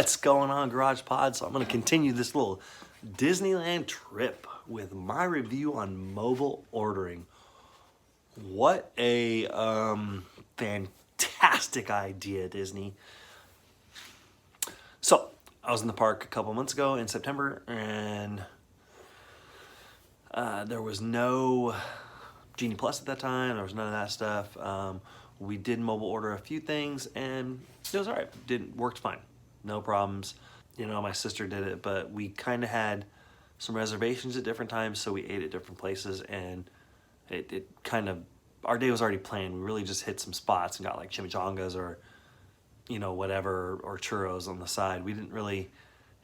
What's going on, Garage Pod? So I'm going to continue this little Disneyland trip with my review on mobile ordering. What a fantastic idea, Disney. So I was in the park a couple months ago in September, and there was no Genie Plus at that time. There was none of that stuff. We did mobile order a few things, and it was all right. Worked fine. No problems. You know, my sister did it, but we kind of had some reservations at different times, so we ate at different places, and it kind of, our day was already planned. We really just hit some spots and got like chimichangas or, you know, whatever, or churros on the side. We didn't really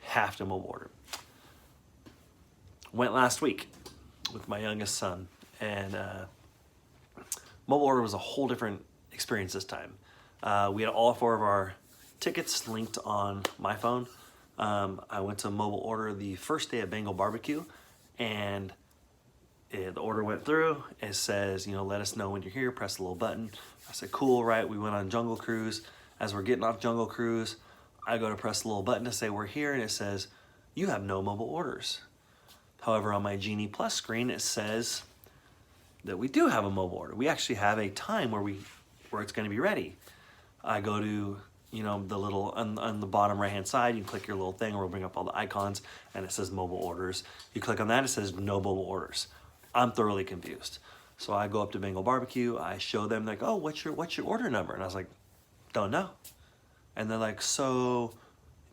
have to mobile order. Went last week with my youngest son, and mobile order was a whole different experience this time. We had all four of our tickets linked on my phone. I went to mobile order the first day at Bengal Barbecue, and the order went through. It says, you know, let us know when you're here, press the little button. I said, cool, right? We went on Jungle Cruise. As we're getting off Jungle Cruise, I go to press the little button to say we're here, and it says, you have no mobile orders. However, on my Genie Plus screen, it says that we do have a mobile order. We actually have a time where it's going to be ready. I go to, you know, the little, on the bottom right-hand side, you can click your little thing, or it'll bring up all the icons, and it says mobile orders. You click on that, it says no mobile orders. I'm thoroughly confused. So I go up to Bengal Barbecue, I show them, like, oh, what's your order number? And I was like, don't know. And they're like, so,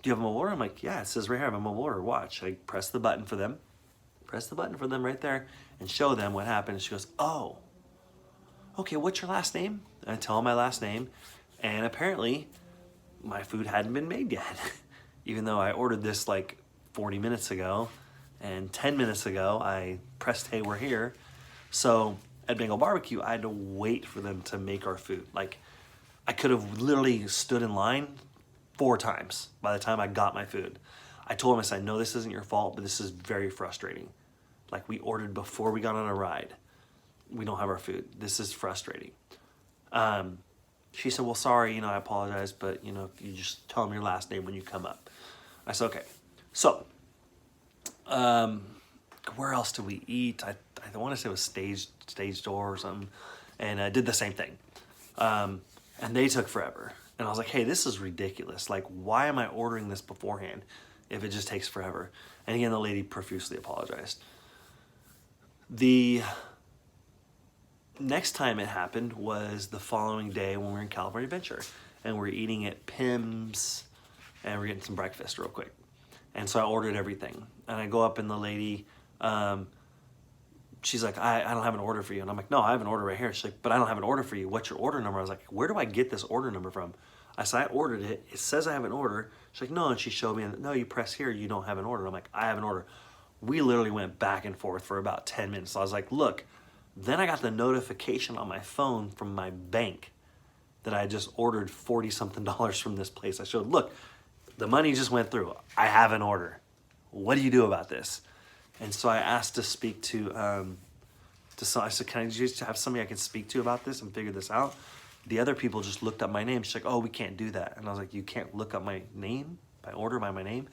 do you have a mobile order? I'm like, yeah, it says right here, I have a mobile order, watch. I press the button for them right there, and show them what happened. And she goes, oh, okay, what's your last name? And I tell them my last name, and apparently my food hadn't been made yet. Even though I ordered this like 40 minutes ago, and 10 minutes ago I pressed, hey, we're here. So at Bengal Barbecue, I had to wait for them to make our food. Like, I could have literally stood in line 4 times by the time I got my food. I told them, I said, no, this isn't your fault, but this is very frustrating. Like, we ordered before we got on a ride. We don't have our food. This is frustrating. She said, well, sorry, you know, I apologize, but, you know, if you just tell them your last name when you come up. I said, okay. So, where else did we eat? I want to say it was Stage Door or something, and I did the same thing. And they took forever. And I was like, hey, this is ridiculous. Like, why am I ordering this beforehand if it just takes forever? And again, the lady profusely apologized. The next time it happened was the following day when we were in California Adventure, and we're eating at Pim's, and we're getting some breakfast real quick. And so I ordered everything, and I go up, and the lady, she's like, I don't have an order for you. And I'm like, no, I have an order right here. She's like, but I don't have an order for you. What's your order number? I was like, where do I get this order number from? I said, I ordered it. It says I have an order. She's like, no. And she showed me, no, you press here, you don't have an order. I'm like, I have an order. We literally went back and forth for about 10 minutes. So I was like, look. Then I got the notification on my phone from my bank that I just ordered $40-something from this place. I showed, look, the money just went through. I have an order. What do you do about this? And so I asked to speak to I said, can I just have somebody I can speak to about this and figure this out? The other people just looked up my name. She's like, oh, we can't do that. And I was like, you can't look up my name, my order by my name?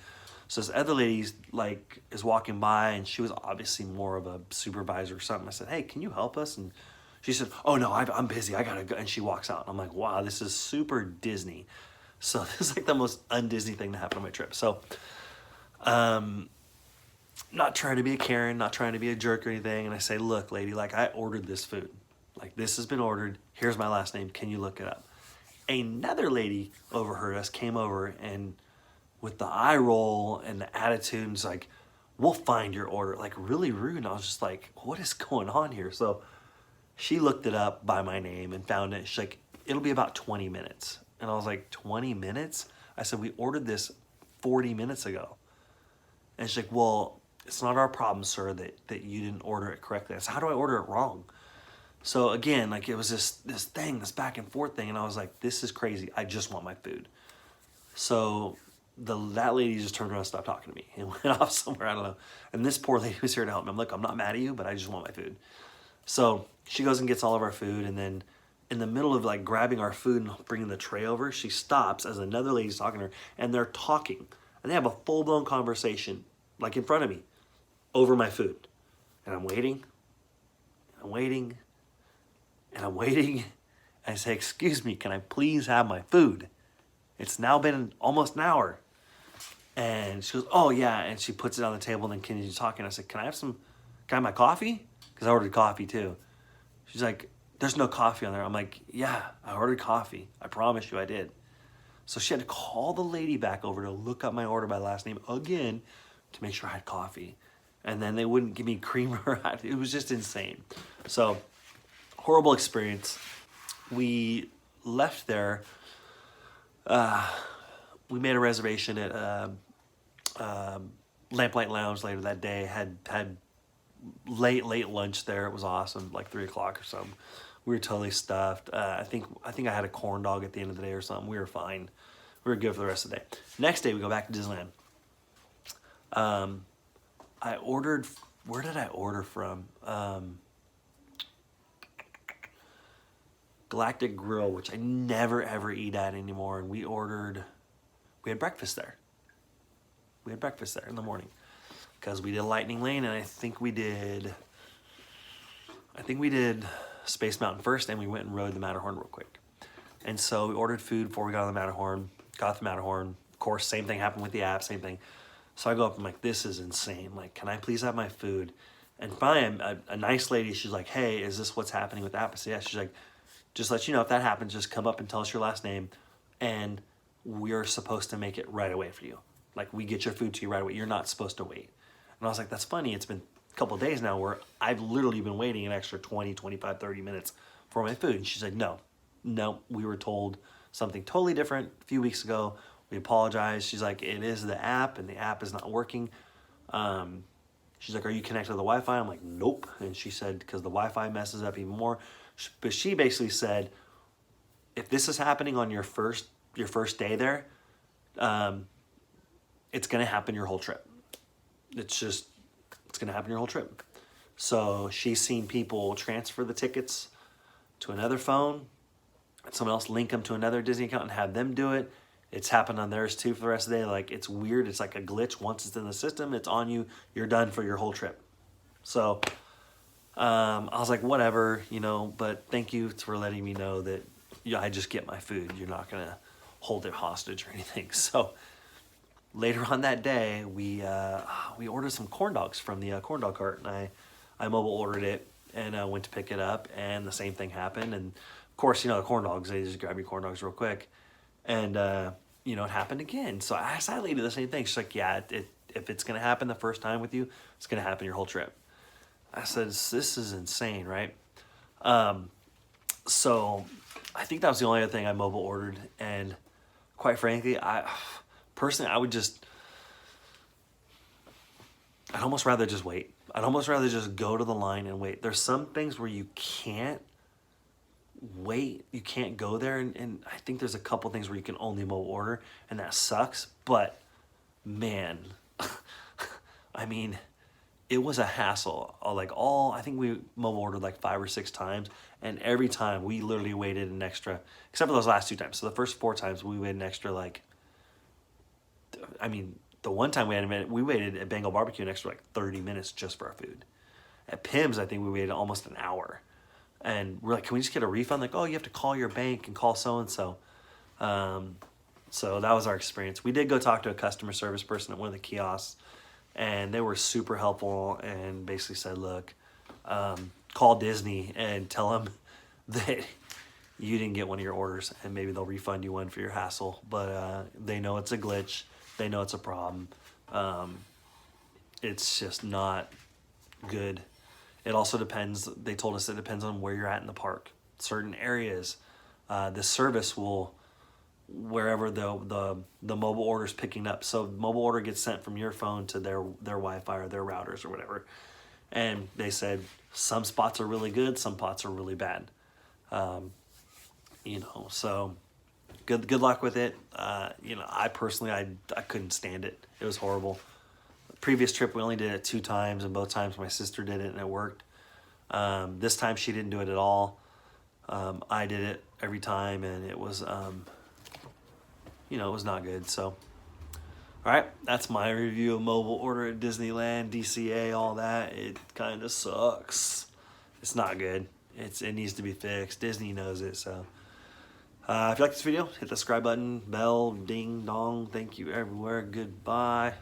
So this other lady like is walking by, and she was obviously more of a supervisor or something. I said, hey, can you help us? And she said, oh no, I'm busy, I gotta go. And she walks out. And I'm like, wow, this is super Disney. So this is like the most un-Disney thing to happen on my trip. So not trying to be a Karen, not trying to be a jerk or anything. And I say, look, lady, like, I ordered this food. Like, this has been ordered. Here's my last name. Can you look it up? Another lady overheard us, came over, and with the eye roll and the attitude, it's like, we'll find your order. Like, really rude. And I was just like, what is going on here? So she looked it up by my name and found it. She's like, it'll be about 20 minutes. And I was like, 20 minutes? I said, we ordered this 40 minutes ago. And she's like, well, it's not our problem, sir, that you didn't order it correctly. I said, how do I order it wrong? So again, like, it was this back and forth thing. And I was like, this is crazy. I just want my food. So that lady just turned around and stopped talking to me and went off somewhere, I don't know. And this poor lady was here to help me. I'm like, I'm not mad at you, but I just want my food. So she goes and gets all of our food, and then in the middle of like grabbing our food and bringing the tray over, she stops as another lady's talking to her, and they're talking, and they have a full-blown conversation like in front of me over my food. And I'm waiting, and I'm waiting, and I'm waiting. And I say, excuse me, can I please have my food? It's now been almost an hour. And she goes, oh yeah. And she puts it on the table and then continues talking. I said, can I have my coffee? Because I ordered coffee too. She's like, there's no coffee on there. I'm like, yeah, I ordered coffee. I promise you I did. So she had to call the lady back over to look up my order by last name again to make sure I had coffee. And then they wouldn't give me creamer. It was just insane. So horrible experience. We left there. We made a reservation at Lamplight Lounge later that day. Had late lunch there. It was awesome, like 3 o'clock or something. We were totally stuffed. I think I had a corn dog at the end of the day or something. We were fine. We were good for the rest of the day. Next day we go back to Disneyland. I ordered. Where did I order from? Galactic Grill, which I never ever eat at anymore, and we had breakfast there. We had breakfast there in the morning because we did Lightning Lane, and I think we did Space Mountain first, and we went and rode the Matterhorn real quick. And so we ordered food before we got on the Matterhorn. Got the Matterhorn. Of course, same thing happened with the app. Same thing. So I go up and I'm like, this is insane. Like, can I please have my food? And finally, a nice lady, she's like, hey, is this what's happening with the app? I said, yeah. She's like, just let you know if that happens, just come up and tell us your last name, and we're supposed to make it right away for you. Like, we get your food to you right away. You're not supposed to wait. And I was like, that's funny. It's been a couple of days now where I've literally been waiting an extra 20, 25, 30 minutes for my food. And she's like, no, we were told something totally different a few weeks ago. We apologize. She's like, it is the app, and the app is not working. She's like, are you connected to the Wi-Fi? I'm like, nope. And she said, because the Wi-Fi messes up even more. But she basically said, if this is happening on your first day there, it's going to happen your whole trip. It's going to happen your whole trip. So she's seen people transfer the tickets to another phone, and someone else link them to another Disney account and have them do it. It's happened on theirs too for the rest of the day. Like, it's weird. It's like a glitch. Once it's in the system, it's on you. You're done for your whole trip. So I was like, whatever, but thank you for letting me know that I just get my food. You're not going to hold it hostage or anything. So later on that day, we ordered some corn dogs from the corn dog cart, and I mobile ordered it and went to pick it up, and the same thing happened. And of course, the corn dogs, they just grab your corn dogs real quick. And, it happened again. So I asked that lady the same thing. She's like, yeah, if it's going to happen the first time with you, it's going to happen your whole trip. I said, this is insane, right? So I think that was the only other thing I mobile ordered. And quite frankly, I'd almost rather just wait. I'd almost rather just go to the line and wait. There's some things where you can't wait. You can't go there. And I think there's a couple things where you can only mobile order, and that sucks. But man, I mean, it was a hassle. I think we mobile ordered like 5 or 6 times, and every time we literally waited an extra, except for those last 2 times. So the first 4 times we waited an extra, the one time we waited at Bengal Barbecue an extra 30 minutes just for our food. At Pim's, I think we waited almost an hour. And we're like, can we just get a refund? Like, oh, you have to call your bank and call so-and-so. So that was our experience. We did go talk to a customer service person at one of the kiosks, and they were super helpful and basically said, look, call Disney and tell them that you didn't get one of your orders, and maybe they'll refund you one for your hassle. But they know it's a glitch. They know it's a problem. It's just not good. It also depends. They told us it depends on where you're at in the park. Certain areas, the service will, wherever the mobile order is picking up. So mobile order gets sent from your phone to their Wi-Fi or their routers or whatever. And they said some spots are really good, some spots are really bad. So good luck with it. I personally, I couldn't stand it. It was horrible. Previous trip, we only did it 2 times, and both times my sister did it and it worked. This time she didn't do it at all. I did it every time, and it was, you know, it was not good. So, all right, that's my review of mobile order at Disneyland, DCA, all that. It kind of sucks. It's not good. It needs to be fixed. Disney knows it. So, if you like this video, hit the subscribe button, bell, ding dong. Thank you everywhere. Goodbye.